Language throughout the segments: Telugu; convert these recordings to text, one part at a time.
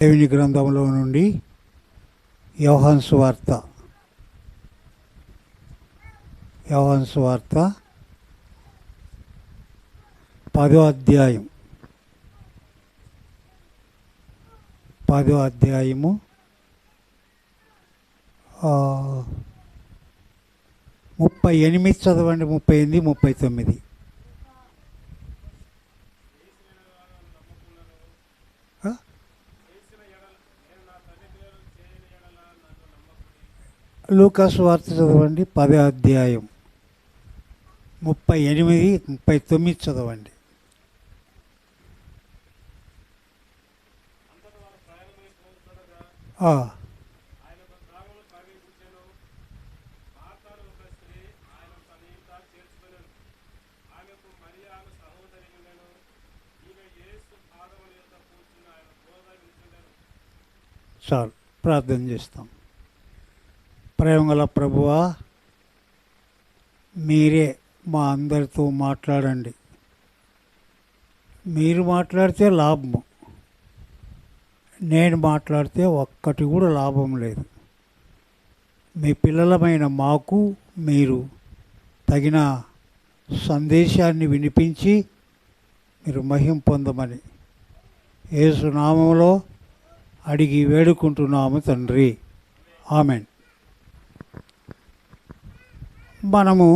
దేవుని గ్రంథంలో నుండి యోహాను సువార్త 10వ అధ్యాయం 38 చదవండి, 38, 39. లూకాసు వార్త చదవండి, 10వ అధ్యాయం 38, 39 చదవండి. చాలు, ప్రార్థన చేస్తాం. ప్రేమగల ప్రభువా, మీరే మా అందరితో మాట్లాడండి. మీరు మాట్లాడితే లాభము, నేను మాట్లాడితే ఒక్కటి కూడా లాభం లేదు. మీ పిల్లలమైన మాకు మీరు తగిన సందేశాన్ని వినిపించి మీరు మహిమ పొందమని యేసు నామములో అడిగి వేడుకుంటున్నాము తండ్రి, ఆమెన్. మనము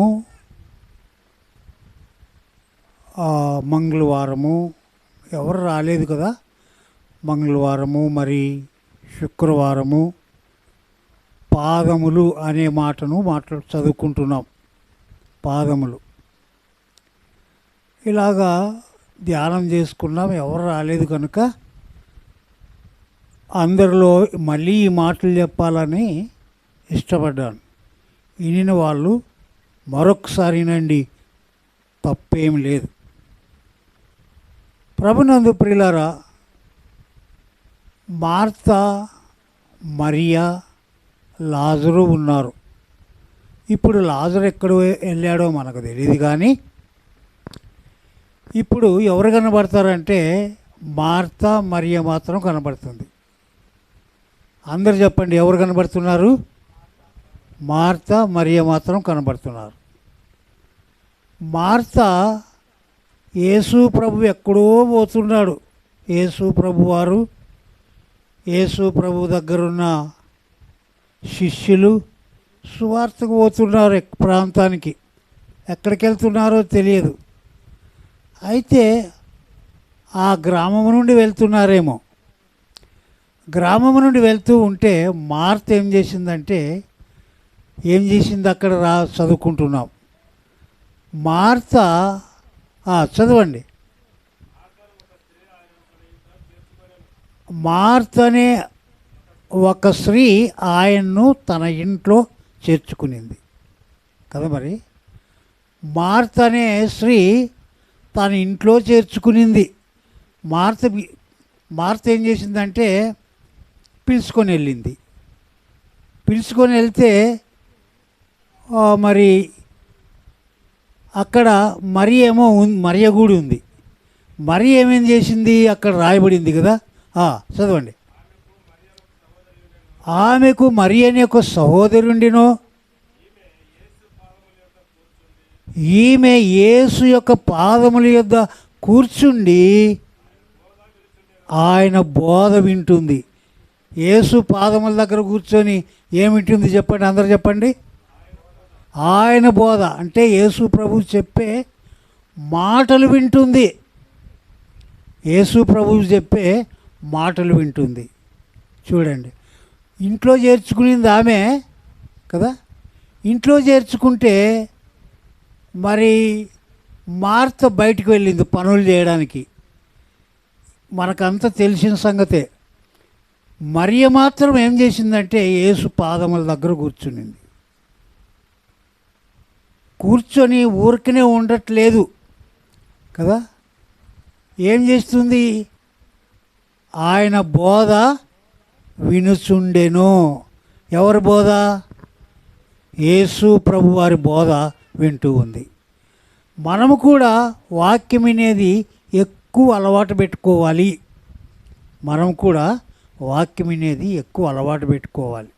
మంగళవారము ఎవరు రాలేదు కదా, మంగళవారము మరి శుక్రవారము పాదములు అనే మాటను చదువుకుంటున్నాం. పాదములు ఇలాగా ధ్యానం చేసుకున్నాం. ఎవరు రాలేదు కనుక అందరిలో మళ్ళీ ఈ మాటలు చెప్పాలని ఇష్టపడ్డాను. వినిన వాళ్ళు మరొకసారినండి, తప్పేం లేదు. ప్రభునందు ప్రియులారా, మార్తా, మరియా, లాజరు ఉన్నారు. ఇప్పుడు లాజరు ఎక్కడ వెళ్ళాడో మనకు తెలియదు, కానీ ఇప్పుడు ఎవరు కనబడతారంటే మార్తా, మరియా మాత్రం కనబడుతుంది. అందరు చెప్పండి, ఎవరు కనబడుతున్నారు? మార్తా, మరియా మాత్రం కనబడుతున్నారు. మార్తా యేసు ప్రభు ఎక్కడో పోతున్నాడు. యేసు ప్రభు వారు, యేసు ప్రభు దగ్గరున్న శిష్యులు సువార్తకు పోతున్నారు ప్రాంతానికి. ఎక్కడికి వెళ్తున్నారో తెలియదు. అయితే ఆ గ్రామం నుండి వెళ్తున్నారేమో. గ్రామం నుండి వెళ్తూ ఉంటే మార్త ఏం చేసింది అక్కడ చదువుకుంటున్నాం. మార్త చదవండి. మార్త అనే ఒక స్త్రీ ఆయన్ను తన ఇంట్లో చేర్చుకునింది కదా. మరి మార్త అనే స్త్రీ తన ఇంట్లో చేర్చుకునింది. మార్త ఏం చేసిందంటే పిలుచుకొని వెళ్ళింది. పిలుచుకొని వెళ్తే మరి అక్కడ మరియ గుడి ఉంది. మరి ఏమేం చేసింది అక్కడ రాయబడింది కదా, చదవండి. ఆమెకు మరి అనే ఒక సహోదరుండినో, ఈమె యేసు యొక్క పాదముల యొద్ద కూర్చుండి ఆయన బోధ వింటుంది. యేసు పాదముల దగ్గర కూర్చొని ఏమింటుంది చెప్పండి, అందరు చెప్పండి. ఆయన బోధ అంటే యేసు ప్రభు చెప్పే మాటలు వింటుంది. యేసు ప్రభు చెప్పే మాటలు వింటుంది. చూడండి, ఇంట్లో చేర్చుకునింది ఆమె కదా. ఇంట్లో చేర్చుకుంటే మరి మార్త బయటికి వెళ్ళింది పనులు చేయడానికి. మనకంతా తెలిసిన సంగతే. మరియ మాత్రం ఏం చేసిందంటే యేసు పాదముల దగ్గర కూర్చునింది. కూర్చొని ఊరికనే ఉండట్లేదు కదా. ఏం చేస్తుంది? ఆయన బోధ వినుచుండెను. ఎవరి బోధ? యేసు ప్రభు వారి బోధ వింటూ ఉంది. మనము కూడా వాక్యం అనేది ఎక్కువ అలవాటు పెట్టుకోవాలి. మనం కూడా వాక్యం వినేది ఎక్కువ అలవాటు పెట్టుకోవాలి.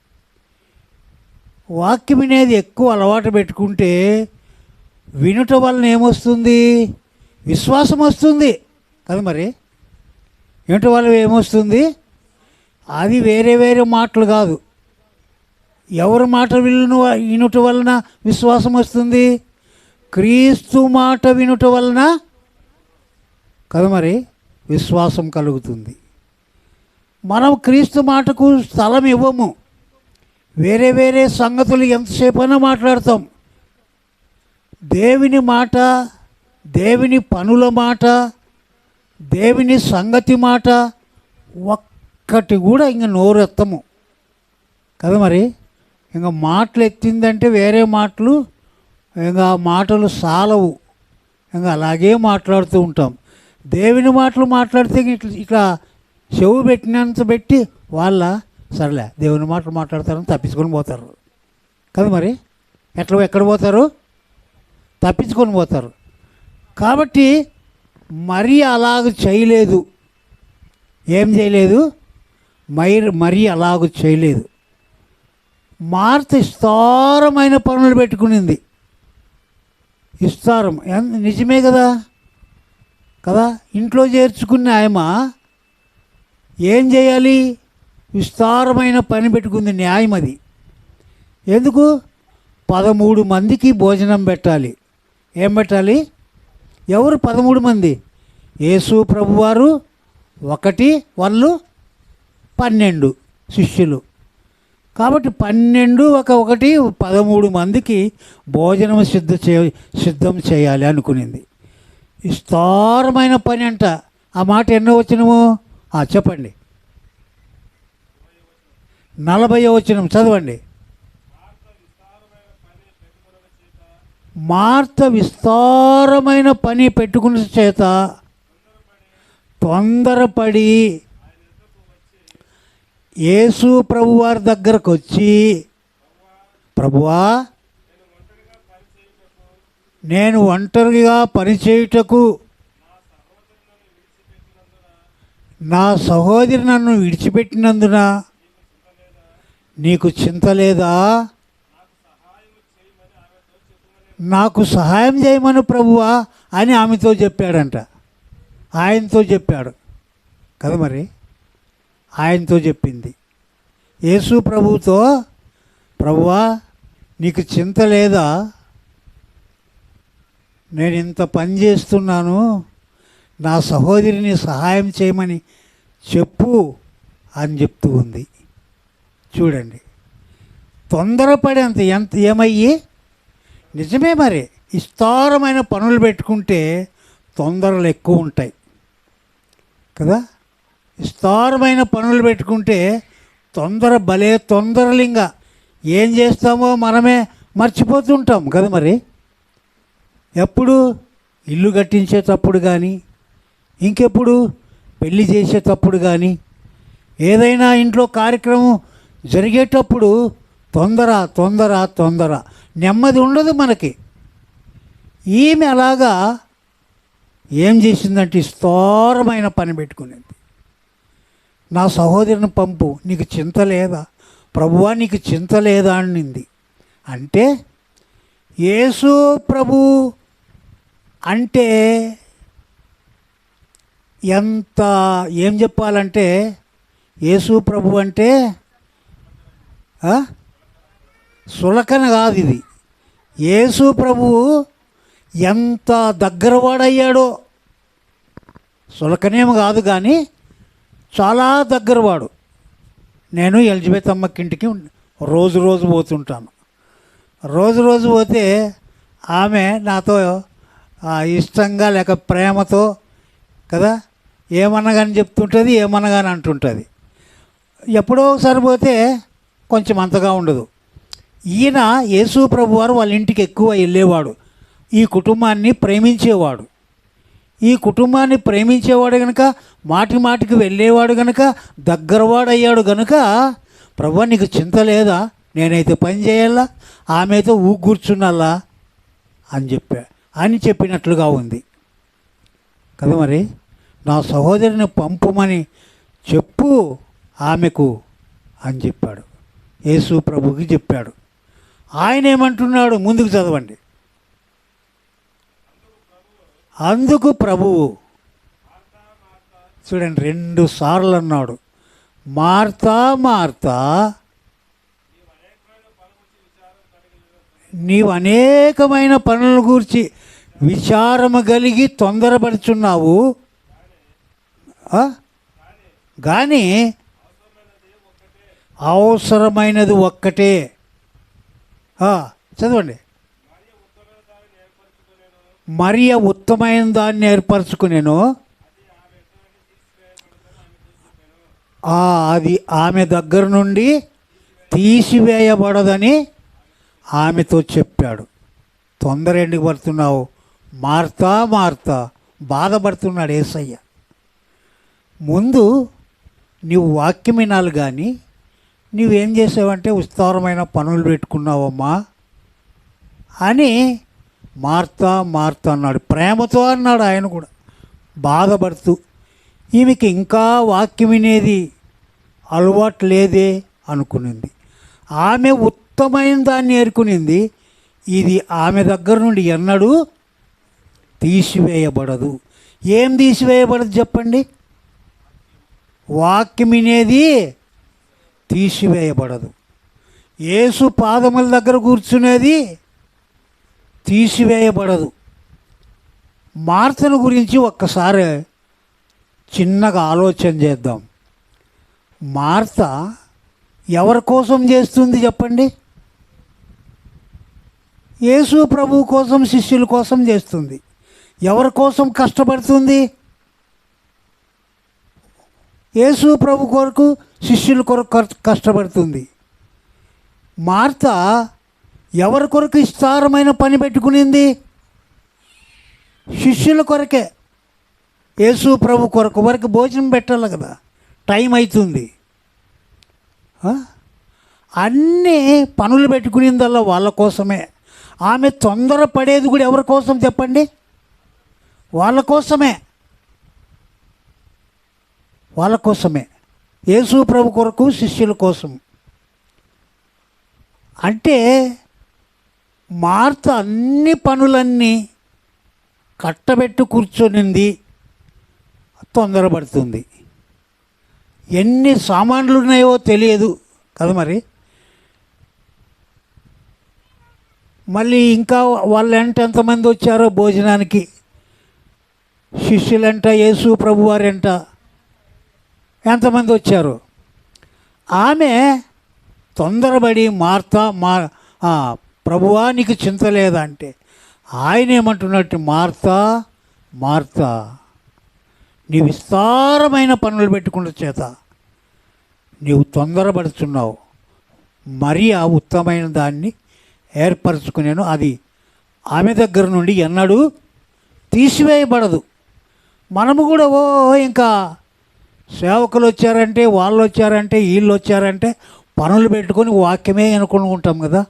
వాక్యం వినేది ఎక్కువ అలవాటు పెట్టుకుంటే వినుట వలన ఏమొస్తుంది? విశ్వాసం వస్తుంది కదా. మరి వినుట వల్ల ఏమొస్తుంది? అది వేరే వేరే మాటలు కాదు. ఎవరి మాట వినుట వలన విశ్వాసం వస్తుంది? క్రీస్తు మాట వినుట వలన కదా మరి విశ్వాసం కలుగుతుంది. మనం క్రీస్తు మాటకు స్థలం ఇవ్వము. వేరే వేరే సంగతులు ఎంతసేపైనా మాట్లాడతాం. దేవుని మాట, దేవుని పనుల మాట, దేవుని సంగతి మాట ఒక్కటి కూడా ఇంక నోరెత్తము కదా. మరి ఇంకా మాటలు ఎత్తిందంటే వేరే మాటలు ఇంకా మాటలు సాలవు. ఇంకా అలాగే మాట్లాడుతూ ఉంటాం. దేవుని మాటలు మాట్లాడితే ఇట్లా చెవు పెట్టినంత పెట్టి వాళ్ళ సరేలే దేవుని మాటలు మాట్లాడతారని తప్పించుకొని పోతారు కదా. మరి ఎక్కడ పోతారు? తప్పించుకొని పోతారు. కాబట్టి మరి అలాగ చేయలేదు. ఏం చేయలేదు? మరి అలాగ చేయలేదు. మార్త విస్తారమైన పనులు పెట్టుకునింది. విస్తారం నిజమే కదా. ఇంట్లో చేర్చుకున్న ఆయమ ఏం చేయాలి? విస్తారమైన పని పెట్టుకుంది. న్యాయం అది. ఎందుకు? 13 మందికి భోజనం పెట్టాలి. ఏం పెట్టాలి? ఎవరు 13 మంది? యేసు ప్రభువారు 1, వాళ్ళు 12 శిష్యులు. కాబట్టి 12 1 13 మందికి భోజనం సిద్ధం చేయాలి అనుకునింది. విస్తారమైన పని అంట. ఆ మాట ఎన్నో వచనము? చెప్పండి. 40వ వచనం చదవండి. మార్త విస్తారమైన పని పెట్టుకున్న చేత తొందరపడి యేసు ప్రభువారి దగ్గరకు వచ్చి, ప్రభువా, నేను ఒంటరిగా పనిచేయుటకు నా సహోదరి నన్ను విడిచిపెట్టినందున నీకు చింత లేదా? నాకు సహాయం చేయమను ప్రభువా అని ఆమెతో చెప్పాడంట. ఆయనతో చెప్పాడు కదా. మరి ఆయనతో చెప్పింది. యేసు ప్రభువుతో, ప్రభువా నీకు చింత లేదా? నేను ఇంత పని చేస్తున్నాను, నా సహోదరిని సహాయం చేయమని చెప్పు అని చెప్తూ ఉంది. చూడండి, తొందరపడి ఏమయ్యి నిజమే. మరి విస్తారమైన పనులు పెట్టుకుంటే తొందరలు ఎక్కువ ఉంటాయి కదా. విస్తారమైన పనులు పెట్టుకుంటే తొందరలింగా ఏం చేస్తామో మనమే మర్చిపోతుంటాం కదా. మరి ఎప్పుడు? ఇల్లు కట్టించేటప్పుడు కానీ, ఇంకెప్పుడు పెళ్ళి చేసేటప్పుడు కానీ, ఏదైనా ఇంట్లో కార్యక్రమం జరిగేటప్పుడు తొందర నెమ్మది ఉండదు మనకి. ఈమె అలాగా ఏం చేసిందంటే విస్తారమైన పని పెట్టుకునేది. నా సహోదరుని పంపు, నీకు చింత లేదా? ప్రభువా నీకు చింత లేదా అనింది. అంటే యేసు ప్రభు అంటే ఎంత ఏం చెప్పాలంటే, యేసు ప్రభు అంటే సులకన కాదు ఇది. యేసు ప్రభువు ఎంత దగ్గరవాడయ్యాడో, సులకనేమి కాదు కానీ చాలా దగ్గరవాడు. నేను ఎలిజబెత్ అమ్మకి ఇంటికి రోజు పోతుంటాను. రోజు పోతే ఆమె నాతో ఇష్టంగా లేక ప్రేమతో కదా ఏమన్నా కానీ చెప్తుంటుంది, ఏమన్నా కానీ అంటుంటుంది. ఎప్పుడో ఒకసారి పోతే కొంచెం అంతగా ఉండదు. ఈయన యేసు ప్రభు వారు వాళ్ళ ఇంటికి ఎక్కువ వెళ్ళేవాడు. ఈ కుటుంబాన్ని ప్రేమించేవాడు. ఈ కుటుంబాన్ని ప్రేమించేవాడు కనుక, మాటికి వెళ్ళేవాడు కనుక, దగ్గరవాడయ్యాడు కనుక, ప్రభు నీకు చింత లేదా? నేనైతే పని చేయాలా, ఆమెతో కూర్చున్నలా అని చెప్పినట్లుగా ఉంది కదా. మరి నా సహోదరిని పంపమని చెప్పు ఆమెకు అని చెప్పాడు. యేసు ప్రభువుకి చెప్పాడు. ఆయన ఏమంటున్నాడు? ముందుకు చదవండి. అందుకు ప్రభువు చూడండి, 2 సార్లు అన్నాడు, మార్తా మార్తా, నీవు అనేకమైన పనుల గురించి విచారము కలిగి తొందరపడుచున్నావు, కానీ అవసరమైనది ఒక్కటే. చదవండి. మరియ ఉత్తమైన దాన్ని ఏర్పరచుకునేను, అది ఆమె దగ్గర నుండి తీసివేయబడదని ఆమెతో చెప్పాడు. తొందర ఎందుకు పడుతున్నావు? మార్తా మార్తా బాధపడుతున్నాడు యేసయ్య. ముందు నీవు వాక్యం వినాలి, కానీ నువ్వేం చేసావంటే విస్తారమైన పనులు పెట్టుకున్నావమ్మా అని మార్తా మార్తా అన్నాడు. ప్రేమతో అన్నాడు ఆయన కూడా, బాధపడుతూ. ఈమెకి ఇంకా వాక్యం వినేది అలవాటు లేదే అనుకునింది. ఆమె ఉత్తమైన దాన్ని ఏరుకునింది. ఇది ఆమె దగ్గర నుండి ఎన్నడూ తీసివేయబడదు. ఏం తీసివేయబడదు చెప్పండి? వాక్యం వినేది తీసివేయబడదు. యేసు పాదముల దగ్గర కూర్చునేది తీసివేయబడదు. మార్తను గురించి ఒక్కసారి చిన్నగా ఆలోచన చేద్దాం. మార్త ఎవరి కోసం చేస్తుంది చెప్పండి? యేసు ప్రభువు కోసం, శిష్యుల కోసం చేస్తుంది. ఎవరి కోసం కష్టపడుతుంది? యేసు ప్రభు కొరకు, శిష్యుల కొరకు కష్టపడుతుంది. మార్త ఎవరి కొరకు విస్తారమైన పని పెట్టుకునింది? శిష్యుల కొరకే. యేసు ప్రభు కొరకు వరకు భోజనం పెట్టాలి కదా, టైం అవుతుంది. అన్నీ పనులు పెట్టుకునిందల్లా వాళ్ళ కోసమే. ఆమె తొందరపడేది కూడా ఎవరి కోసం చెప్పండి? వాళ్ళ కోసమే. వాళ్ళ కోసమే. యేసు ప్రభు కొరకు, శిష్యుల కోసం. అంటే మార్త అన్ని పనులన్నీ కట్టబెట్టు కూర్చొనింది, తొందరపడుతుంది. ఎన్ని సామాన్లు ఉన్నాయో తెలియదు కదా మరి. మళ్ళీ ఇంకా వాళ్ళంట ఎంతమంది వచ్చారో భోజనానికి, శిష్యులంట, యేసు ప్రభువారంట ఎంతమంది వచ్చారు. ఆమె తొందరపడి మార్తా ప్రభువా నీకు చింత లేదా అంటే, ఆయన ఏమంటున్నట్టు, మార్తా మార్తా నీ విస్తారమైన పనులు పెట్టుకున్న చేత నీవు తొందరపడుతున్నావు. మరియా ఉత్తమైన దాన్ని ఏర్పరచుకునేను, అది ఆమె దగ్గర నుండి ఎన్నడూ తీసివేయబడదు. మనము కూడా ఇంకా సేవకులు వచ్చారంటే, వాళ్ళు వచ్చారంటే, వీళ్ళు వచ్చారంటే పనులు పెట్టుకొని వాక్యమే అనుకుని ఉంటాం కదా.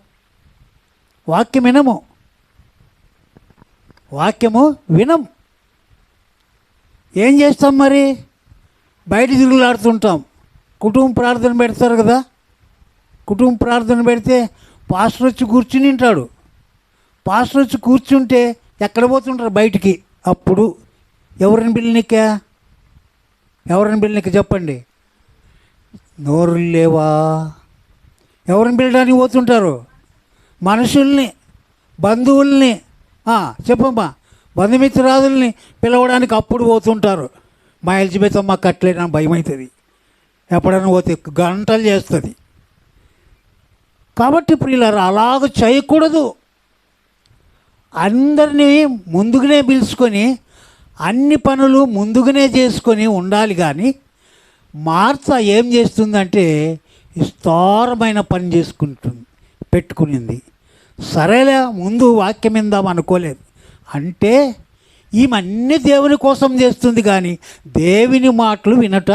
వాక్యం వినము, వాక్యము వినం. ఏం చేస్తాం మరి? బయట తిరుగులాడుతుంటాం. కుటుంబ ప్రార్థన పెడతారు కదా, కుటుంబ ప్రార్థన పెడితే పాస్టర్ వచ్చి కూర్చుని ఉంటాడు. పాస్టర్ వచ్చి కూర్చుంటే ఎక్కడ పోతుంటారు? బయటికి. అప్పుడు ఎవరిని పిల్లనికా? ఎవరిని పిల్లనిక చెప్పండి? నోరు లేవా? ఎవరిని పిల్లడానికి పోతుంటారు? మనుషుల్ని, బంధువుల్ని, చెప్పమ్మా, బంధుమిత్రాదుల్ని పిలవడానికి అప్పుడు పోతుంటారు. మా ఎలిజబెత్ అమ్మ కట్టలే, నాకు భయం అవుతుంది, ఎప్పుడైనా పోతే గంటలు చేస్తుంది. కాబట్టి ప్రియులారా, అలాగ చేయకూడదు. అందరినీ ముందుగానే పిలుచుకొని అన్ని పనులు ముందుగానే చేసుకొని ఉండాలి. కానీ మార్త ఏం చేస్తుందంటే విస్తారమైన పని పెట్టుకునింది. సరేలే, ముందు వాక్యం విందాం అనుకోలేదు. అంటే ఈమెన్ని దేవుని కోసం చేస్తుంది, కానీ దేవుని మాటలు వినట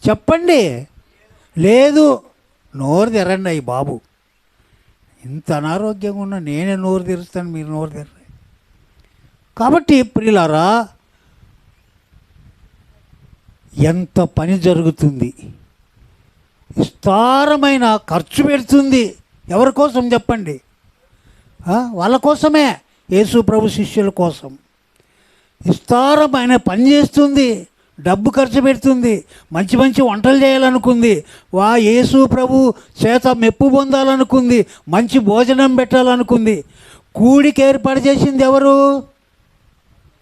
చెప్పండి లేదు. నోరు తెరండి అయ్యి బాబు, ఇంత అనారోగ్యంగా ఉన్నా నేనే నోరు తెరుస్తాను, మీరు నోరు తెరండి. కాబట్టి ప్రియులారా, ఎంత పని జరుగుతుంది. విస్తారమైన ఖర్చు పెడుతుంది. ఎవరి కోసం చెప్పండి? వాళ్ళ కోసమే, యేసు ప్రభు శిష్యుల కోసం విస్తారమైన పని చేస్తుంది, డబ్బు ఖర్చు పెడుతుంది, మంచి మంచి వంటలు చేయాలనుకుంది, యేసు ప్రభు చేత మెప్పు పొందాలనుకుంది, మంచి భోజనం పెట్టాలనుకుంది. కూడికి ఏర్పాటు చేసింది ఎవరు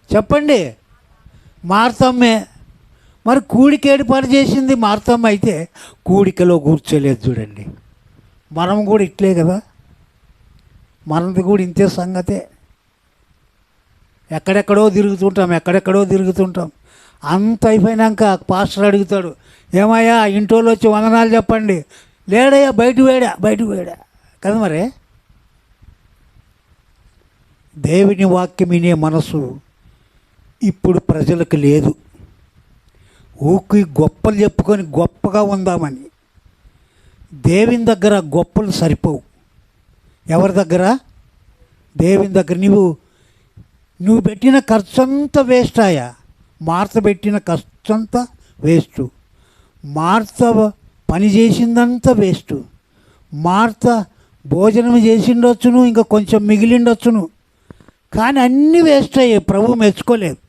చెప్పండి? మార్తమ్మే. మరి కూడికి ఏర్పాటు చేసింది మార్తమ్మ అయితే కూడికలో కూర్చోలేదు. చూడండి, మనం కూడా ఇట్లే కదా, మనది కూడా ఇంతే సంగతే. ఎక్కడెక్కడో తిరుగుతుంటాం. అంత అయిపోయినాక పాస్టర్ అడుగుతాడు, ఏమయ్యా ఇంటోళ్ళు వచ్చి వందనాలు చెప్పండి. లేడయ్యా, బయటకు వేడా కదా. మరి దేవుని వాక్యం వినే మనసు ఇప్పుడు ప్రజలకు లేదు. ఊకి గొప్పలు చెప్పుకొని గొప్పగా ఉందామని. దేవుని దగ్గర గొప్పలు సరిపోవు. ఎవరి దగ్గర? దేవుని దగ్గర. నువ్వు పెట్టిన ఖర్చంతా వేస్ట్ అయ్యా. మార్త పెట్టిన ఖర్చంతా వేస్టు. మార్త పని చేసిందంతా వేస్టు. మార్త భోజనం చేసిండొచ్చును, ఇంకా కొంచెం మిగిలిండొచ్చును, కానీ అన్నీ వేస్ట్ అయ్యాయి. ప్రభు మెచ్చుకోలేదు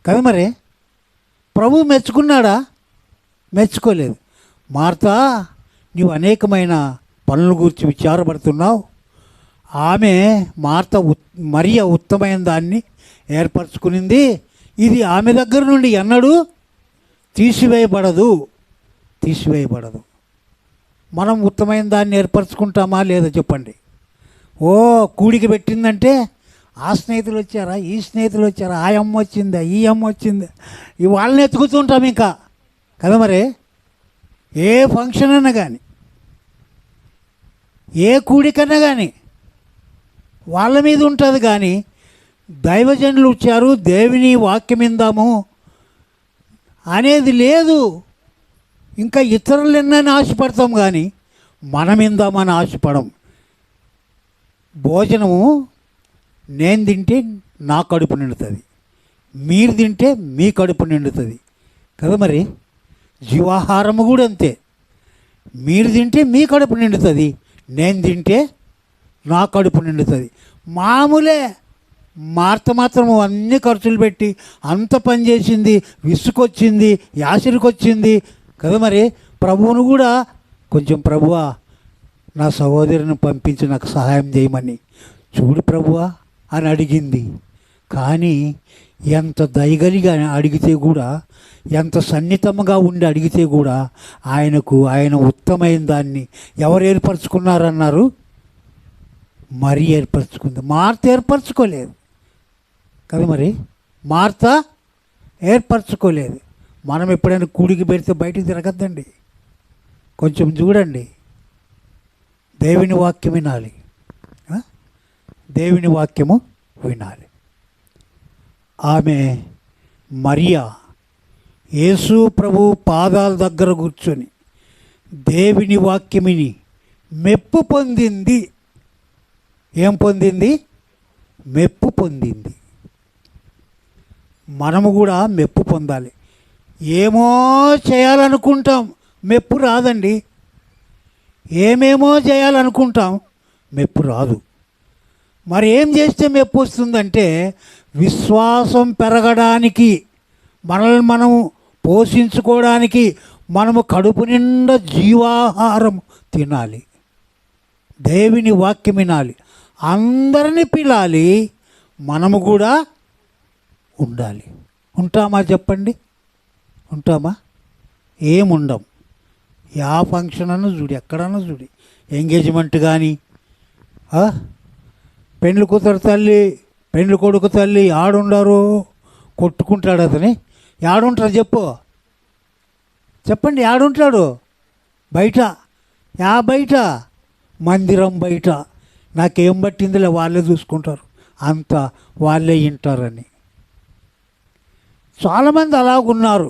కదా. మరి ప్రభు మెచ్చుకున్నాడా? మెచ్చుకోలేదు. మార్త, నీవు అనేకమైన పనుల గురించి విచారపడుతున్నావు. మరియ ఉత్తమైన దాన్ని ఏర్పరచుకునింది. ఇది ఆమె దగ్గర నుండి ఎన్నడూ తీసివేయబడదు. మనం ఉత్తమైన దాన్ని ఏర్పరచుకుంటామా లేదా చెప్పండి? కూడికి పెట్టిందంటే ఆ స్నేహితులు వచ్చారా, ఈ స్నేహితులు వచ్చారా, ఆ అమ్మ వచ్చిందా, ఈ అమ్మ వచ్చిందా, వాళ్ళని ఎత్తుకుతుంటాం ఇంకా కదా. మరి ఏ ఫంక్షన్ అన్నా కానీ, ఏ కూడికన్నా కానీ వాళ్ళ మీద ఉంటుంది. కానీ దైవజనులు వచ్చారు, దేవుని వాక్యం విందాము అనేది లేదు. ఇంకా ఇతరులు ఎన్నని ఆశపడతాం, కానీ మనం విందామని ఆశపడం. భోజనము నేను తింటే నా కడుపు నిండుతుంది, మీరు తింటే మీ కడుపు నిండుతుంది కదా. మరి జీవాహారము కూడా అంతే. మీరు తింటే మీ కడుపు నిండుతుంది, నేను తింటే నా కడుపు నిండుతుంది. మామూలే. మార్త మాత్రం అన్ని ఖర్చులు పెట్టి అంత పని చేసింది, విసుకొచ్చింది, యాసిరికొచ్చింది కదా. మరి ప్రభువును కూడా కొంచెం, ప్రభువా నా సహోదరుని పంపించి నాకు సహాయం చేయమని చూడు ప్రభువా అని అడిగింది. కానీ ఎంత దయగలిగా అడిగితే కూడా, ఎంత సన్నిహితంగా ఉండి అడిగితే కూడా ఆయన ఉత్తమైన దాన్ని ఎవరు ఏర్పరచుకున్నారన్నారు? మరి ఏర్పరచుకుంది. మార్త ఏర్పరచుకోలేదు కదా. మరి మార్త ఏర్పరచుకోలేదు. మనం ఎప్పుడైనా కూడికి పెడితే బయటికి తిరగద్దండి. కొంచెం చూడండి. దేవుని వాక్యం వినాలి. దేవుని వాక్యము వినాలి. ఆమె మరియా యేసు ప్రభు పాదాల దగ్గర కూర్చొని దేవుని వాక్యమిని మెప్పు పొందింది. ఏం పొందింది? మెప్పు పొందింది. మనము కూడా మెప్పు పొందాలి. ఏమో చేయాలనుకుంటాం, మెప్పు రాదండి. ఏమేమో చేయాలనుకుంటాం, మెప్పు రాదు. మరి ఏం చేస్తే మెప్పు వస్తుందంటే, విశ్వాసం పెరగడానికి, మనల్ని మనము పోషించుకోవడానికి మనము కడుపు నిండా జీవాహారం తినాలి, దేవుని వాక్యం వినాలి, అందరినీ పిలాలి, మనము కూడా ఉండాలి. ఉంటామా చెప్పండి? ఉంటామా? ఏముండం. యా ఫంక్షన్ అన్న చూడు, ఎక్కడన్నా చూడు, ఎంగేజ్మెంట్ కానీ, పెండ్లి కూతురు తల్లి, పెండ్లి కొడుకు తల్లి ఆడుండారు, కొట్టుకుంటాడు అతని. ఆడుంటారు చెప్పండి, ఆడుంటాడు? బయట. బయట మందిరం బయట. నాకేం పట్టిందిలే, వాళ్ళే చూసుకుంటారు, అంతా వాళ్ళే వింటారని. చాలామంది అలాగున్నారు.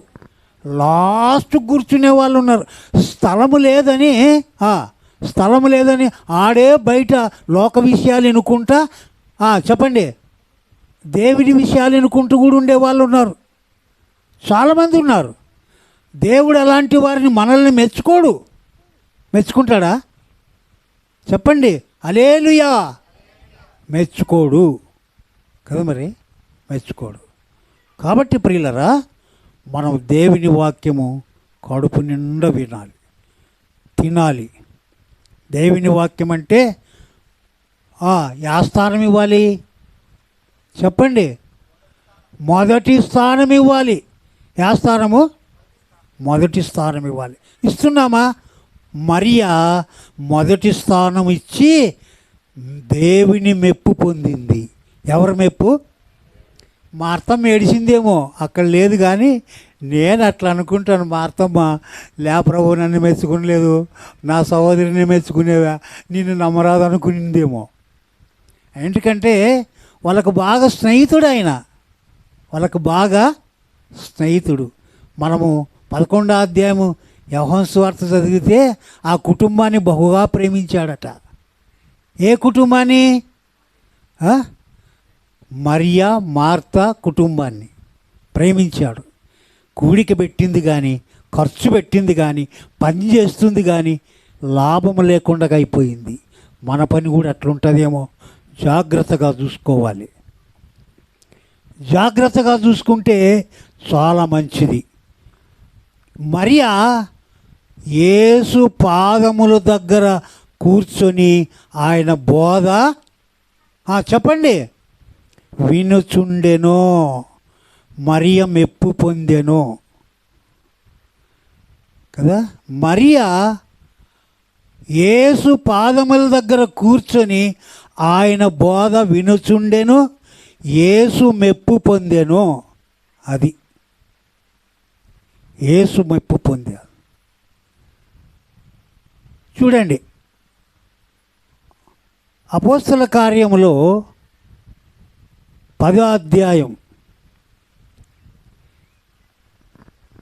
లాస్ట్ కూర్చునే వాళ్ళు ఉన్నారు. స్థలము లేదని ఆడే బయట లోక విషయాలు ఎన్నుకుంటా, చెప్పండి, దేవుడి విషయాలు ఎన్నుకుంటూ కూడా ఉండేవాళ్ళు ఉన్నారు. చాలామంది ఉన్నారు. దేవుడు అలాంటి వారిని మనల్ని మెచ్చుకుంటాడా? చెప్పండి. హల్లెలూయా. మెచ్చుకోడు కదా, మరి మెచ్చుకోడు. కాబట్టి ప్రియులరా, మనం దేవుని వాక్యము కడుపు నిండా వినాలి, తినాలి. దేవుని వాక్యం అంటే యా స్థానం ఇవ్వాలి చెప్పండి? మొదటి స్థానం ఇవ్వాలి. యా స్థానము? మొదటి స్థానం ఇవ్వాలి. ఇస్తున్నామా? మరియా మొదటి స్థానం ఇచ్చి దేవుని మెప్పు పొందింది. ఎవరి మెప్పు? మా అత్తమ్మ ఏడిసిందేమో, అక్కడ లేదు. కానీ నేను అట్లా అనుకుంటాను, మా అత్తమ్మ లే ప్రభు నన్ను మెచ్చుకునలేదు, నా సహోదరిని మెచ్చుకునేవా, నిన్ను నమ్మరాదు అనుకునిందేమో. ఎందుకంటే వాళ్ళకు బాగా స్నేహితుడు ఆయన, వాళ్ళకు బాగా స్నేహితుడు. మనము 11వ అధ్యాయము యోహాను సువార్త చదివితే ఆ కుటుంబాన్ని బహుగా ప్రేమించాడట. ఏ కుటుంబాన్ని? మరియా మార్తా కుటుంబాన్ని ప్రేమించాడు. కూడిక పెట్టింది కానీ, ఖర్చు పెట్టింది కానీ, పని చేస్తుంది కానీ లాభం లేకుండా అయిపోయింది. మన పని కూడా అట్లుంటుందేమో. జాగ్రత్తగా చూసుకోవాలి. జాగ్రత్తగా చూసుకుంటే చాలా మంచిది. మరియా యేసు పాదముల దగ్గర కూర్చొని ఆయన బోధ చెప్పండి వినుచుండెను. మరియ మెప్పు పొందెను కదా. మరియా యేసు పాదముల దగ్గర కూర్చొని ఆయన బోధ వినుచుండెను, యేసు మెప్పు పొందెను. అది యేసు మెప్పు పొందారు. చూడండి, అపోస్తల కార్యములో 10వ అధ్యాయం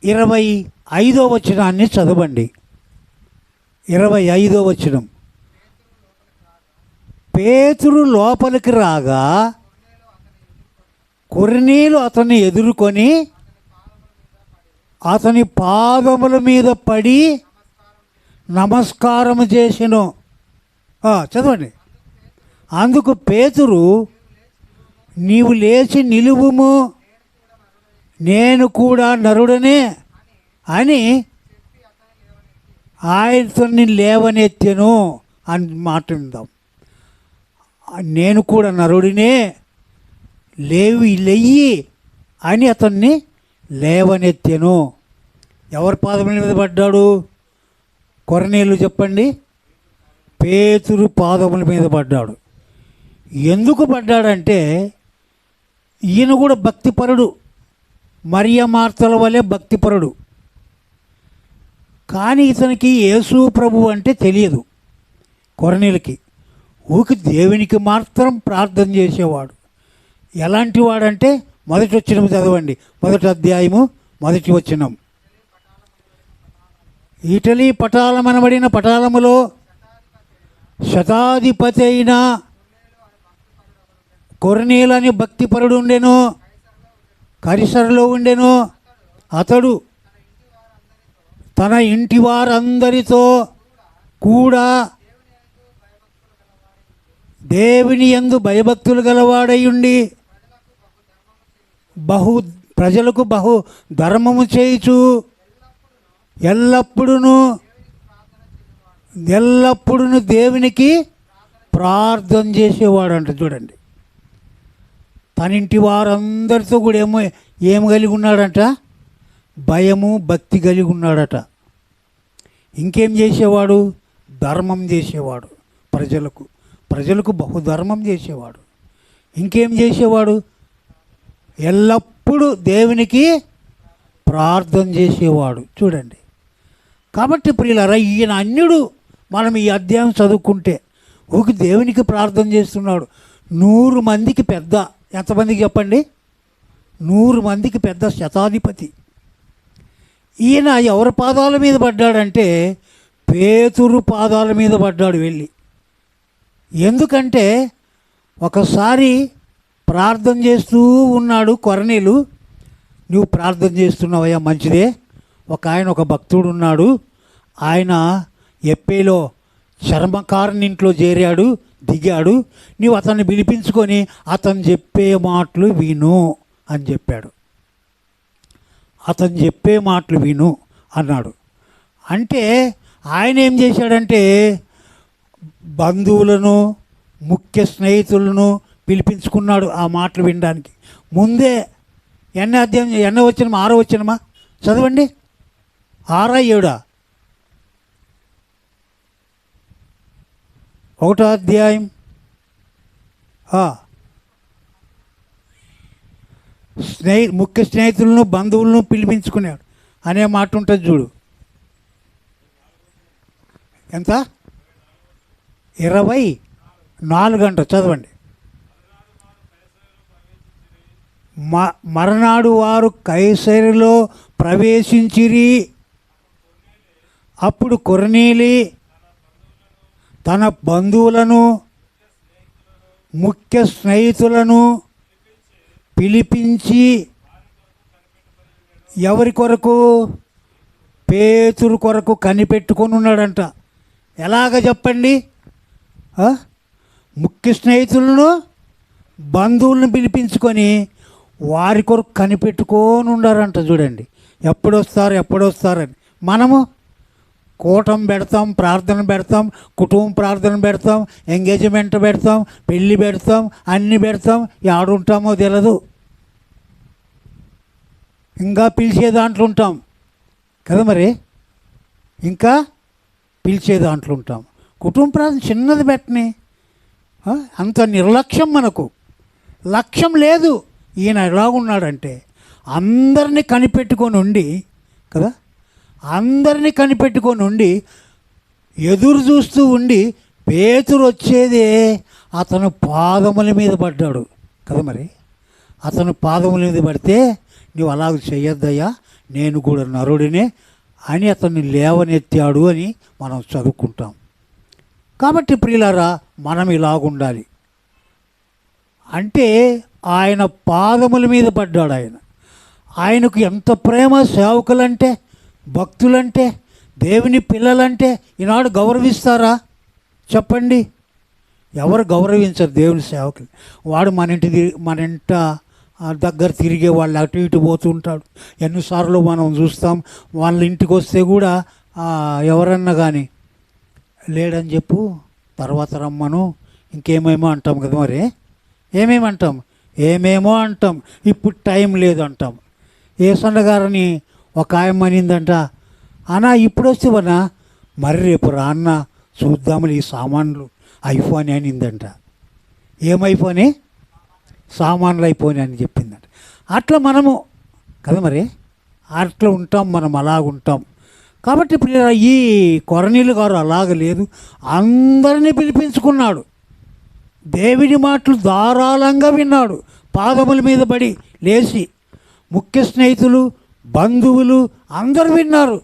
25వ వచనాన్ని చదవండి. 25వ వచనం. పేతురు లోపలికి రాగా కొర్నేలు అతన్ని ఎదుర్కొని అతని పాదముల మీద పడి నమస్కారము చేసెను. చదవండి. అందుకు పేతురు, నీవు లేచి నిలువుము, నేను కూడా నరుడనే అని ఆయనతోని లేవనెత్తెను అని మాట విందాం. నేను కూడా నరుడినే, లెయ్యి అని అతన్ని లేవనెత్తెను. ఎవరి పాదముల మీద పడ్డాడు? కొర్నేలు చెప్పండి. పేతురు పాదముల మీద పడ్డాడు. ఎందుకు పడ్డాడంటే ఈయన కూడా భక్తిపరుడు, మరియ మార్తల వలె భక్తిపరుడు. కానీ ఇతనికి యేసు ప్రభు అంటే తెలియదు. కొర్నేలుకి ఊకి దేవునికి మాత్రం ప్రార్థన చేసేవాడు. ఎలాంటి వాడంటే మొదటి వచనం చదవండి. 1వ అధ్యాయము 1వ వచనం. ఇటలీ పటాలమనబడిన పటాలములో శతాధిపతి అయిన కొర్నేలు అని భక్తిపరుడు ఉండెను, కైసరులో ఉండెను. అతడు తన ఇంటి వారందరితో కూడా దేవుని యందు భయభక్తులు గలవాడయుండి ప్రజలకు బహు ధర్మము చేయుచు ఎల్లప్పుడూ దేవునికి ప్రార్థన చేసేవాడంట. చూడండి, తన ఇంటి వారందరితో కూడా ఏం కలిగి ఉన్నాడంట? భయము భక్తి కలిగి ఉన్నాడట. ఇంకేం చేసేవాడు? ధర్మం చేసేవాడు. ప్రజలకు బహుధర్మం చేసేవాడు. ఇంకేం చేసేవాడు? ఎల్లప్పుడూ దేవునికి ప్రార్థన చేసేవాడు. చూడండి. కాబట్టి ప్రియులారా, ఈయన అన్యుడు. మనం ఈ అధ్యాయం చదువుకుంటే ఊకి దేవునికి ప్రార్థన చేస్తున్నాడు. 100 మందికి పెద్ద. ఎంతమందికి చెప్పండి? 100 మందికి పెద్ద శతాధిపతి. ఈయన ఎవరి పాదాల మీద పడ్డాడంటే పేతురు పాదాల మీద పడ్డాడు వెళ్ళి. ఎందుకంటే ఒకసారి ప్రార్థన చేస్తూ ఉన్నాడు కొర్నేలు. నువ్వు ప్రార్థన చేస్తున్నావయ్యా, మంచిదే. ఒక భక్తుడు ఉన్నాడు, ఆయన ఎప్పేలో చర్మకారుని ఇంట్లో చేరాడు, దిగాడు, నీవు అతన్ని పిలిపించుకొని అతను చెప్పే మాటలు విను అని చెప్పాడు. అతను చెప్పే మాటలు విను అన్నాడు. అంటే ఆయన ఏం చేశాడంటే బంధువులను, ముఖ్య స్నేహితులను పిలిపించుకున్నాడు ఆ మాటలు వినడానికి. ముందే ఎన్న వచ్చినమా 6వ వచనమా చదవండి. 6 7 1వ అధ్యాయం ముఖ్య స్నేహితులను, బంధువులను పిలిపించుకున్నాడు అనే మాట ఉంటుంది చూడు. ఎంత? 24 అంట. చదవండి. మరనాడు వారు కైసరులో ప్రవేశించిరి. అప్పుడు కొర్నేలి తన బంధువులను, ముఖ్య స్నేహితులను పిలిపించి ఎవరి కొరకు? పేతురు కొరకు కనిపెట్టుకొని ఉన్నాడంట. ఎలాగ చెప్పండి? ముఖ్య స్నేహితులను, బంధువులను పిలిపించుకొని వారి కొరకు కనిపెట్టుకొని ఉండారంట. చూడండి, ఎప్పుడొస్తారని. మనము కూటం పెడతాం, ప్రార్థన పెడతాం, కుటుంబ ప్రార్థన పెడతాం, ఎంగేజ్మెంట్ పెడతాం, పెళ్ళి పెడతాం, అన్నీ పెడతాం. ఆడుంటామో తెలియదు, ఇంకా పిలిచే దాంట్లో ఉంటాం కదా. మరి ఇంకా పిలిచే దాంట్లో ఉంటాం. కుటుంబ ప్రార్థన చిన్నది పెట్టని, అంత నిర్లక్ష్యం. మనకు లక్ష్యం లేదు. ఈయన ఎలాగున్నాడంటే అందరినీ కనిపెట్టుకొని ఉండి కదా, అందరినీ కనిపెట్టుకొని ఉండి ఎదురు చూస్తూ ఉండి పేతురు వచ్చేదే అతను పాదముల మీద పడ్డాడు కదా. మరి అతను పాదముల మీద పడితే నువ్వు అలాగ చెయ్యొద్దయ్యా, నేను కూడా నరుడినే అని అతన్ని లేవనెత్తాడు అని మనం చదువుకుంటాం. కాబట్టి ప్రియులారా, మనం ఇలాగుండాలి. అంటే ఆయన పాదముల మీద పడ్డాడు. ఆయనకు ఎంత ప్రేమ. సేవకులంటే, భక్తులంటే, దేవుని పిల్లలంటే ఈనాడు గౌరవిస్తారా చెప్పండి? ఎవరు గౌరవించరు దేవుని సేవకులు. వాడు మన ఇంట దగ్గర తిరిగే వాళ్ళు అటు ఇటు పోతూ ఉంటాడు. ఎన్నిసార్లు మనం చూస్తాం. వాళ్ళ ఇంటికి వస్తే కూడా ఎవరన్నా కానీ లేడని చెప్పు, తర్వాత రమ్మను, ఇంకేమేమో అంటాం కదా. మరి ఏమేమో అంటాం. ఇప్పుడు టైం లేదు అంటాం. ఏసన్నగారని ఒక ఆయమ్మ అనిందంట, అన్నా ఇప్పుడు వస్తేవన్నా, మరి రేపు రాన్న చూద్దాములు ఈ సామాన్లు అయిపోని అనిందంట. ఏమైపోని? సామాన్లు అయిపోని అని చెప్పిందంట. అట్లా మనము కదా, మరి అట్లా ఉంటాం, మనం అలాగుంటాం. కాబట్టి ఇప్పుడు ఈ కొరనీలు గారు అలాగ లేదు, అందరినీ పిలిపించుకున్నాడు. దేవుని మాటలు ధారాళంగా విన్నాడు. పాదముల మీద పడి లేచి ముఖ్య స్నేహితులు, బంధువులు అందరూ విన్నారు.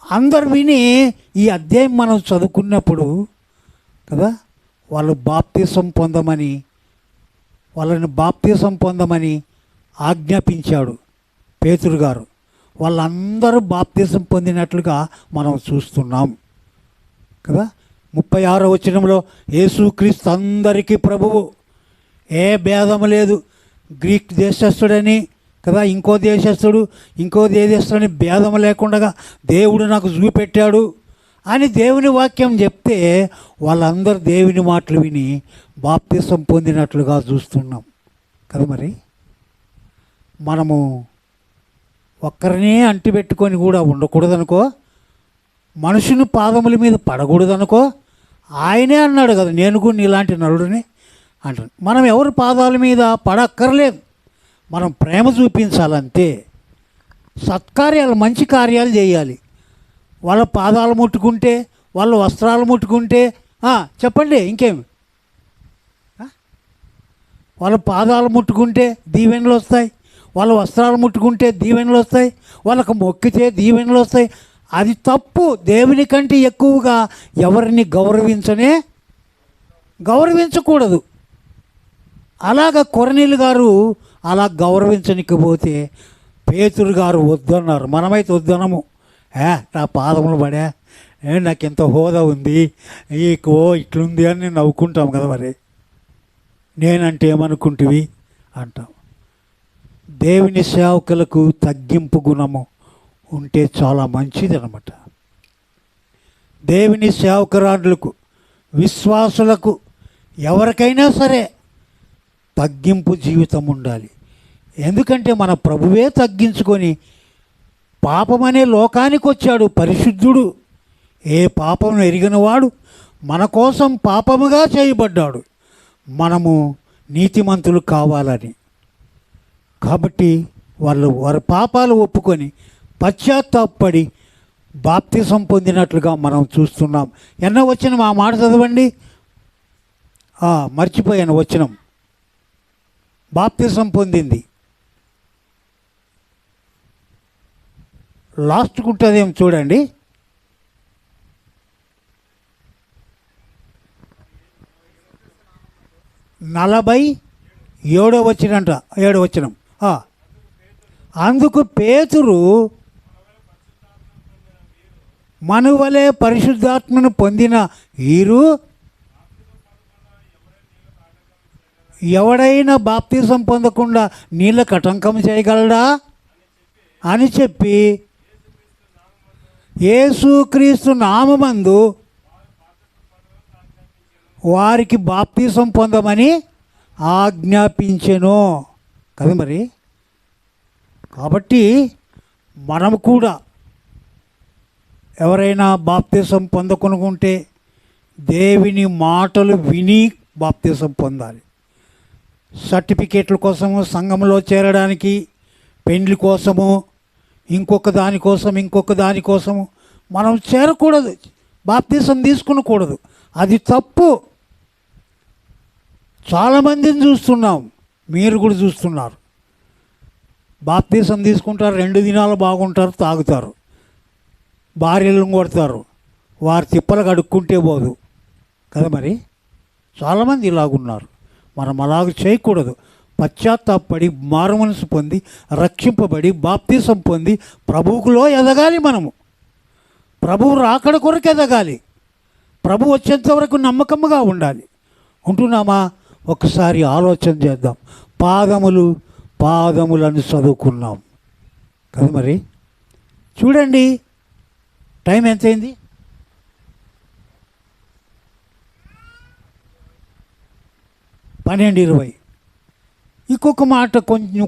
అందరు విని ఈ అధ్యాయం మనం చదువుకున్నప్పుడు కదా, వాళ్ళని బాప్తీసం పొందమని ఆజ్ఞాపించాడు పేతురు గారు. వాళ్ళందరూ బాప్తీసం పొందినట్లుగా మనం చూస్తున్నాం కదా. 36వ వచనంలో యేసుక్రీస్తు అందరికీ ప్రభువు, ఏ భేదము లేదు. గ్రీక్ దేశస్థుడని కదా, ఇంకో దేశస్థుడని భేదము లేకుండా దేవుడు నాకు చూపెట్టాడు అని దేవుని వాక్యం చెప్తే వాళ్ళందరూ దేవుని మాటలు విని బాప్తీసం పొందినట్లుగా చూస్తున్నాం కదా. మరి మనము ఒక్కరినే అంటిపెట్టుకొని కూడా ఉండకూడదనుకో, మనుషుని పాదముల మీద పడకూడదనుకో. ఆయనే అన్నాడు కదా, నేను కూడా నీలాంటి నరుడిని అంటాడు. మనం ఎవరి పాదాల మీద పడక్కర్లేదు, మనం ప్రేమ చూపించాలంతే. సత్కార్యాలు, మంచి కార్యాలు చేయాలి. వాళ్ళ పాదాలు ముట్టుకుంటే, వాళ్ళ వస్త్రాలు ముట్టుకుంటే చెప్పండి ఇంకేమి? వాళ్ళ పాదాలు ముట్టుకుంటే దీవెనలు వస్తాయి, వాళ్ళ వస్త్రాలు ముట్టుకుంటే దీవెనలు వస్తాయి, వాళ్ళకు మొక్కితే దీవెనలు వస్తాయి. అది తప్పు. దేవుని కంటే ఎక్కువగా ఎవరిని గౌరవించకూడదు. అలాగ కొరనీలు గారు అలా గౌరవించనికపోతే పేతురు గారు వద్దన్నారు. మనమైతే వద్దనము. నా పాదములు పడా, నాకు ఎంత హోదా ఉంది, ఇట్లుంది అని నవ్వుకుంటాం కదా. మరి నేనంటే ఏమనుకుంటువి అంటాం. దేవుని సేవకులకు తగ్గింపు గుణము ఉంటే చాలా మంచిది అన్నమాట. దేవుని సేవకురాండ్లకు, విశ్వాసులకు, ఎవరికైనా సరే తగ్గింపు జీవితం ఉండాలి. ఎందుకంటే మన ప్రభువే తగ్గించుకొని పాపమనే లోకానికి వచ్చాడు. పరిశుద్ధుడు, ఏ పాపం ఎరిగినవాడు మన కోసం పాపముగా చేయబడ్డాడు, మనము నీతిమంతులు కావాలని. కాబట్టి వారి పాపాలు ఒప్పుకొని పశ్చాత్తాపడి బాప్తిసం పొందినట్లుగా మనం చూస్తున్నాం. ఎన్నో వచనం ఆ మాట చదవండి. మర్చిపోయాను వచనం. బాప్తిసం పొందింది లాస్ట్కు ఉంటుందేం చూడండి. నలభై 7వ వచనంట, 7వ వచనం. అందుకు పేతురు, మనువలే పరిశుద్ధాత్మను పొందిన వీరు ఎవడైనా బాప్తిసం పొందకుండా నీళ్ళ కటంకం చేయగలడా అని చెప్పి యేసుక్రీస్తు నామమందు వారికి బాప్తిసం పొందమని ఆజ్ఞాపించెను కదా. మరి కాబట్టి మనం కూడా ఎవరైనా బాప్తిసం పొందకొనుకుంటే దేవుని మాటలు విని బాప్తిసం పొందాలి. సర్టిఫికేట్ల కోసము, సంఘంలో చేరడానికి, పెండ్లి కోసము, ఇంకొక దానికోసము మనం చేరకూడదు, బాప్తిసం తీసుకునకూడదు. అది తప్పు. చాలామందిని చూస్తున్నాం, మీరు కూడా చూస్తున్నారు. బాప్తిసం తీసుకుంటారు, 2 దినాలు బాగుంటారు, తాగుతారు, భార్యలను కొడతారు, వారి తిప్పలు కడుక్కుంటే పోదు కదా. మరి చాలామంది ఇలాగున్నారు. మనం అలాగ చేయకూడదు. పశ్చాత్తాపడి మారు మనసు పొంది రక్షింపబడి బాప్తిసం పొంది ప్రభువులో ఎదగాలి. మనము ప్రభువు రాకడ కొరకు ఎదగాలి. ప్రభు వచ్చేంత వరకు నమ్మకంగా ఉండాలి. ఉంటున్నామా? ఒకసారి ఆలోచన చేద్దాం. పాదములను చదువుకున్నాం కదా. మరి చూడండి, టైం ఎంతైంది? 12:20. ఇంకొక మాట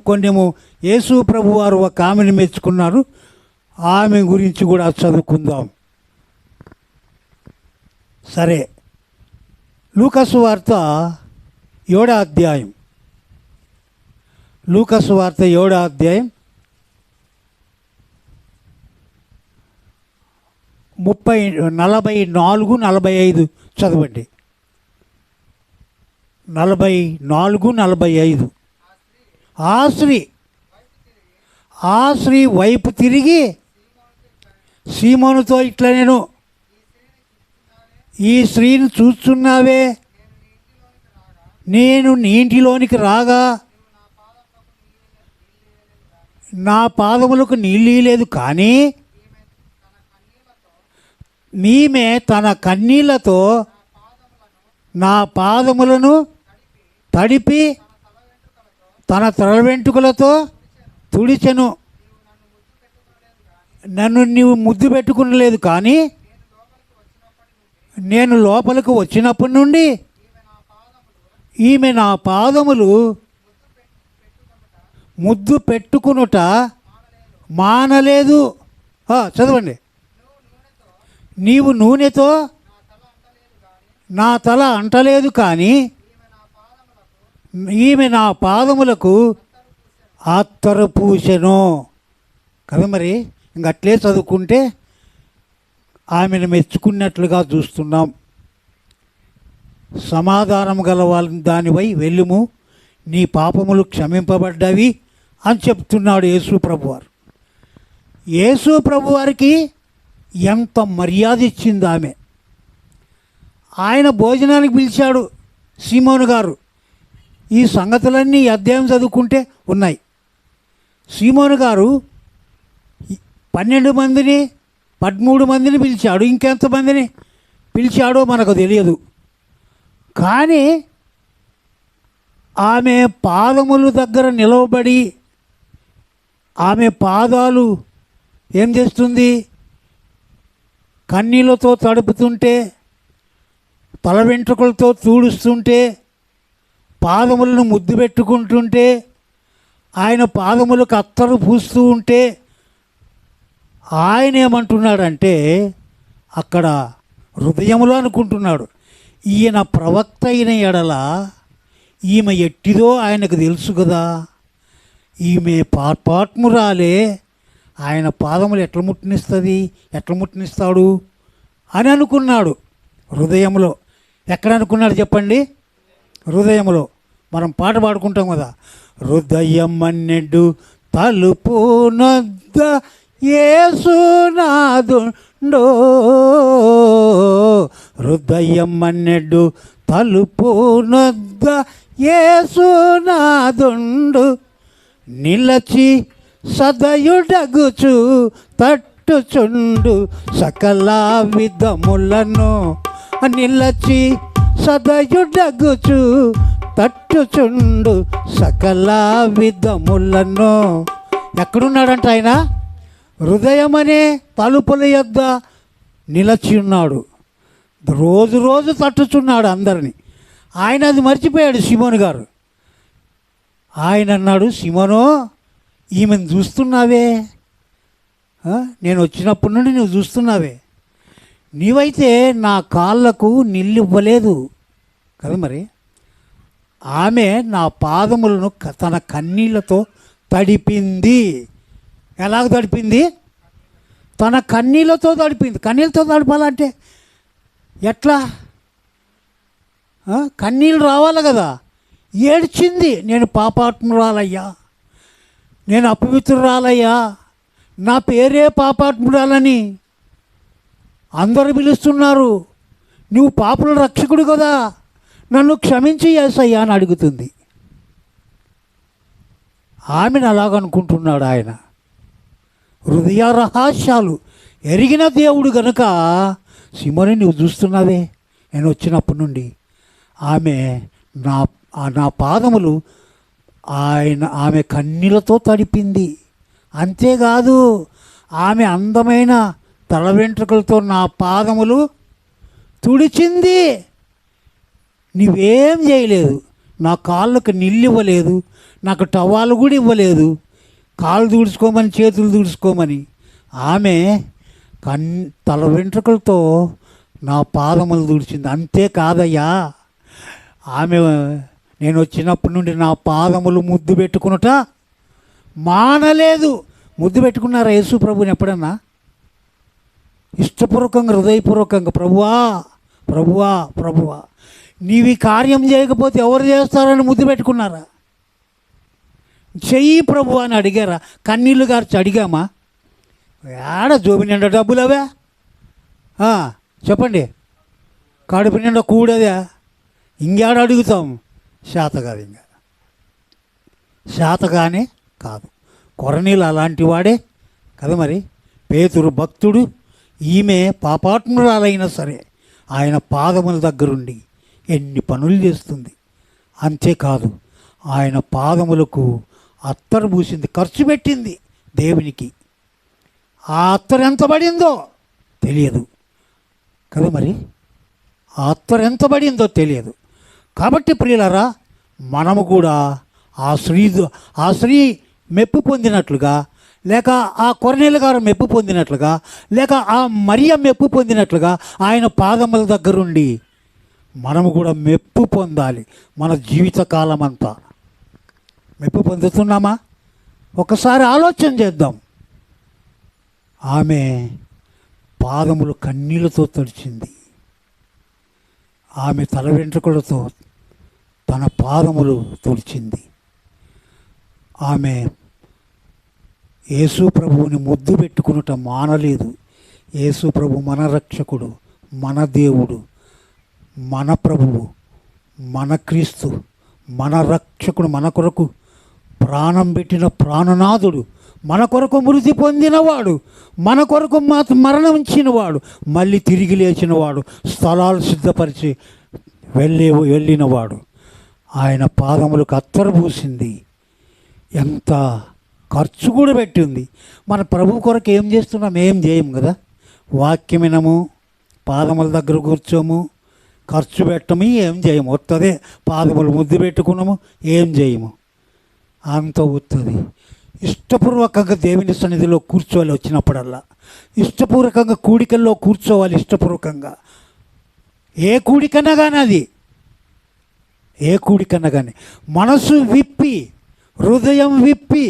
కొంచెము యేసు ప్రభు వారు ఒక ఆమెను మెచ్చుకున్నారు. ఆమె గురించి కూడా చదువుకుందాం. సరే, లూకాసు వార్త 7వ అధ్యాయం. లూకాసు వార్త 7వ అధ్యాయం 44, 45 చదవండి. 44, 45. ఆ స్త్రీ వైపు తిరిగి సీమోనుతో ఇట్లా, నేను ఈ స్త్రీని చూస్తున్నావే, నేను నీ ఇంటిలోనికి రాగా నా పాదములకు నీళ్ళు లేదు, కానీ ఈమె తన కన్నీళ్లతో నా పాదములను తడిపి తన తల వెంట్రుకలతో తుడిచెను. నన్ను నీవు ముద్దు పెట్టుకునలేదు, కానీ నేను లోపలికి వచ్చినప్పటి నుండి ఈమె నా పాదములు ముద్దు పెట్టుకునుట మానలేదు. చదవండి. నీవు నూనెతో నా తల అంటలేదు, కానీ ఈమె నా పాదములకు అత్తరు పూసెను కదా. మరి ఇంకట్లే చదువుకుంటే ఆమెను మెచ్చుకున్నట్లుగా చూస్తున్నాం. సమాధానం గల దానివై వెళ్ళుము, నీ పాపములు క్షమింపబడ్డవి అని చెప్తున్నాడు యేసు ప్రభువారు. యేసు ప్రభువారికి ఎంత మర్యాద ఇచ్చింది ఆమె. ఆయన భోజనానికి పిలిచాడు సీమోను గారు. ఈ సంగతులన్నీ అధ్యాయం చదువుకుంటే ఉన్నాయి. సీమోను గారు 12 మందిని 13 మందిని పిలిచాడు, ఇంకెంతమందిని పిలిచాడో మనకు తెలియదు. కానీ ఆమె పాదముల దగ్గర నిలవబడి ఆమె పాదాలు ఏం చేస్తుంది? కన్నీళ్ళతో తడుపుతుంటే, తల వెంట్రుకలతో తుడుస్తుంటే, పాదములను ముద్దు పెట్టుకుంటుంటే, ఆయన పాదములకు అత్తరు పూస్తూ ఉంటే ఆయన ఏమంటున్నాడంటే, అక్కడ హృదయములో అనుకుంటున్నాడు, ఈయన ప్రవక్త అయిన ఎడల ఈమె ఎట్టిదో ఆయనకు తెలుసు కదా, ఈమె పాపాత్మురాలే, ఆయన పాదములు ఎట్లా ముట్టనిస్తాడు అని అనుకున్నాడు హృదయంలో. ఎక్కడ అనుకున్నాడు చెప్పండి? హృదయంలో. మనం పాట పాడుకుంటాం కదా, హృదయం అన్నెడ్డు తలుపు నొద్ద యేసునాదుండో, హృదయం అన్నెడ్డు తలుపు నొద్ద యేసునాదుండు, నిలచి సదయుడగుచు తట్టుచుండు సకల విధములను, నిలచి సదయుడగుచు తట్టుచుండు సకల విధములను. ఎక్కడున్నాడంట ఆయన? హృదయమనే తలుపుల యొద్ద నిలచి ఉన్నాడు. రోజు రోజు తట్టుచున్నాడు అందరినీ. ఆయన అది మర్చిపోయాడు సిమోను గారు. ఆయన అన్నాడు, సిమోను, ఈమెను చూస్తున్నావే, నేను వచ్చినప్పటి నుండి నువ్వు చూస్తున్నావే, నీవైతే నా కాళ్ళకు నీళ్ళు ఇవ్వలేదు కదా. మరి ఆమె నా పాదములను తన కన్నీళ్లతో తడిపింది. ఎలాగ తడిపింది? తన కన్నీళ్లతో తడిపింది. కన్నీళ్ళతో తడపాలంటే ఎట్లా? కన్నీళ్ళు రావాలి కదా. ఏడ్చింది, నేను పాపాత్మురాలయ్యా, నేను అపవిత్రురాలయ్యా, నా పేరే పాపాత్మురాలని అందరూ పిలుస్తున్నారు, నువ్వు పాపుల రక్షకుడు కదా, నన్ను క్షమించి యేసయ్యా అని అడుగుతుంది. ఆమెను అలాగనుకుంటున్నాడు ఆయన. హృదయ రహస్యాలు ఎరిగిన దేవుడు గనుక, సిమోనే నువ్వు చూస్తున్నావే, నేను వచ్చినప్పటి నుండి ఆమె నా పాదములు ఆమె కన్నీళ్లతో తడిపింది. అంతేకాదు, ఆమె అందమైన తల వెంట్రుకలతో నా పాదములు తుడిచింది. నువ్వేం చేయలేదు, నా కాళ్ళకు నీళ్ళు ఇవ్వలేదు, నాకు టవాలు కూడా ఇవ్వలేదు, కాళ్ళు తుడుచుకోమని చేతులు తుడుచుకోమని. ఆమె తల వెంట్రుకలతో నా పాదములు తుడిచింది. అంతేకాదయ్యా, ఆమె నేను వచ్చినప్పటి నుండి నా పాదములు ముద్దు పెట్టుకునుట మానలేదు. ముద్దు పెట్టుకున్నారా యేసు ప్రభుని ఎప్పుడన్నా? ఇష్టపూర్వకంగా, హృదయపూర్వకంగా, ప్రభువా ప్రభువా ప్రభువా నీవి కార్యం చేయకపోతే ఎవరు చేస్తారని ముద్దు పెట్టుకున్నారా? చెయ్యి ప్రభు అని అడిగారా? కన్నీళ్ళు గార్చి అడిగామా? ఏడ జోబి నిండా డబ్బులవే చెప్పండి, కడుపు నిండా కూడదా, ఇంకేడ అడుగుతాం? శాత కాదు, ఇంకా శాతగానే కాదు. కొరనీళ్ళు అలాంటి వాడే కదా. మరి పేతురు భక్తుడు, ఈమె పాపాత్మురాలైనా సరే ఆయన పాదముల దగ్గరుండి ఎన్ని పనులు చేస్తుంది. అంతేకాదు, ఆయన పాదములకు అత్తరు పూసింది, ఖర్చు పెట్టింది దేవునికి. ఆ అత్తరు ఎంత పడిందో తెలియదు కదా. మరి ఆ అత్తరు ఎంత పడిందో తెలియదు. కాబట్టి ప్రియులారా, మనము కూడా ఆ స్త్రీ మెప్పు పొందినట్లుగా, లేక ఆ కొర్నేలు గారు మెప్పు పొందినట్లుగా, లేక ఆ మరియ మెప్పు పొందినట్లుగా ఆయన పాదముల దగ్గరుండి మనము కూడా మెప్పు పొందాలి. మన జీవితకాలం అంతా మెప్పు పొందుతున్నామా? ఒకసారి ఆలోచన చేద్దాం. ఆమె పాదములు కన్నీళ్లతో తడిచింది. ఆమె తల వెంట్రుకలతో తన పాదములు తుడిచింది. ఆమె యేసు ప్రభువుని ముద్దు పెట్టుకునుట మానలేదు. యేసు ప్రభు మన రక్షకుడు, మన దేవుడు, మన ప్రభువు, మన క్రీస్తు, మన రక్షకుడు, మన కొరకు ప్రాణం పెట్టిన ప్రాణనాథుడు, మన కొరకు మృతి పొందినవాడు, మన కొరకు మరణించినవాడు, మళ్ళీ తిరిగి లేచినవాడు, స్థలాలు సిద్ధపరిచి వెళ్ళినవాడు. ఆయన పాదములకు అత్తరు పూసింది, ఎంత ఖర్చు కూడా పెట్టింది. మన ప్రభు కొరకు ఏం చేస్తున్నాం? ఏం చేయం కదా. వాక్యం వినము, పాదముల దగ్గర కూర్చోము, ఖర్చు పెట్టము, ఏం చేయము. వస్తుంది పాదములు ముద్దు పెట్టుకున్నాము, ఏం చేయము. అంత వస్తుంది. ఇష్టపూర్వకంగా దేవుని సన్నిధిలో కూర్చోవాలి. వచ్చినప్పుడల్లా ఇష్టపూర్వకంగా కూడికల్లో కూర్చోవాలి. ఇష్టపూర్వకంగా ఏ కూడికన్నా కానీ, అది ఏ కూడికన్నా కానీ మనసు విప్పి, హృదయం విప్పి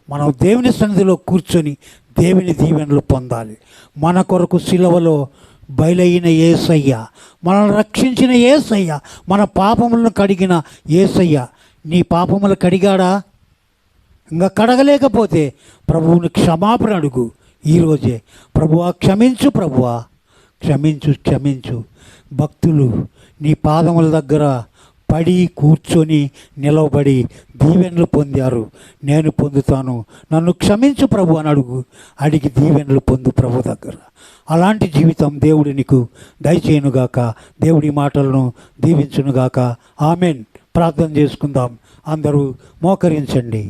మనం దేవుని సన్నిధిలో కూర్చొని దేవుని దీవెనలు పొందాలి. మన కొరకు సిలువలో బయలైన యేసయ్య, మనల్ని రక్షించిన యేసయ్య, మన పాపములను కడిగిన యేసయ్య. నీ పాపములు కడిగాడా? ఇంకా కడగలేకపోతే ప్రభువుని క్షమాపణ అడుగు ఈరోజే. ప్రభువా క్షమించు, ప్రభువా క్షమించు, క్షమించు. భక్తులు నీ పాదముల దగ్గర పడి కూర్చొని నిలవబడి దీవెనలు పొందారు. నేను పొందుతాను, నన్ను క్షమించు ప్రభు అని అడిగి దీవెనలు పొందు ప్రభు దగ్గర. అలాంటి జీవితం దేవుడు నీకు దయచేయునుగాక. దేవుడి మాటలను దీవించునుగాక. ఆమెన్. ప్రార్థన చేసుకుందాం. అందరూ మోకరించండి.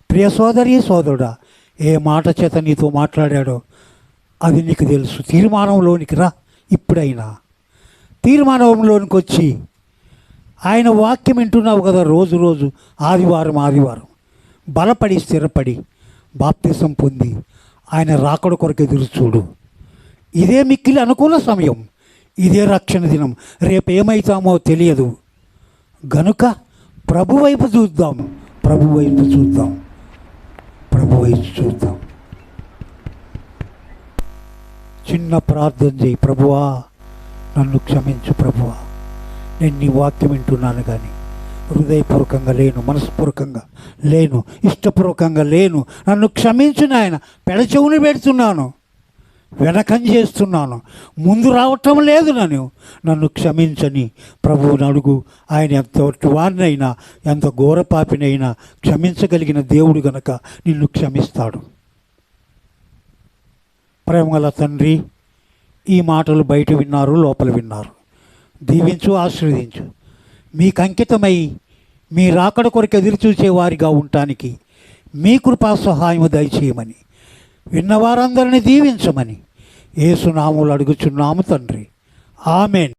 ప్రియ సోదరి సోదరుడా, ఏ మాట చేత నీతో మాట్లాడాడో అది నీకు తెలుసు. తీర్మానంలోనికి రా. ఇప్పుడైనా తీర్మానంలోనికి వచ్చి ఆయన వాక్యం వింటున్నావు కదా రోజు రోజు, ఆదివారం బలపడి స్థిరపడి బాప్తిసం పొంది ఆయన రాకడ కొరకు ఎదురు చూడు. ఇదే మిక్కిలి అనుకూల సమయం, ఇదే రక్షణ దినం. రేపు ఏమవుతామో తెలియదు గనుక ప్రభు వైపు చూద్దాం, ప్రభు వైపు చూద్దాం, ప్రభు వైపు చూద్దాం. చిన్న ప్రార్థన చేయి. ప్రభువా నన్ను క్షమించు ప్రభువా, నేను నీ వాక్యం వింటున్నాను కానీ హృదయపూర్వకంగా లేను, మనస్పూర్వకంగా లేను, ఇష్టపూర్వకంగా లేను. నన్ను క్షమించు నాయన. పెడచెవుని పెడుతున్నాను, వెనకం చేస్తున్నాను, ముందు రావటం లేదు. నన్ను క్షమించని ప్రభువుని అడుగు. ఆయన ఎంత వారినైనా, ఎంత ఘోరపాపినైనా క్షమించగలిగిన దేవుడు గనక నిన్ను క్షమిస్తాడు. ప్రేమగల తండ్రి, ఈ మాటలు బయట విన్నారు, లోపల విన్నారు. దీవించు, ఆశీర్వదించు. మీకు అంకితమై మీ రాకడ కొరకు ఎదురు చూసేవారిగా ఉండటానికి మీ కృపా సహాయము దయచేయమని, విన్నవారందరినీ దీవించమని యేసు నామములో అడుగుచున్నాము తండ్రి. ఆమెన్.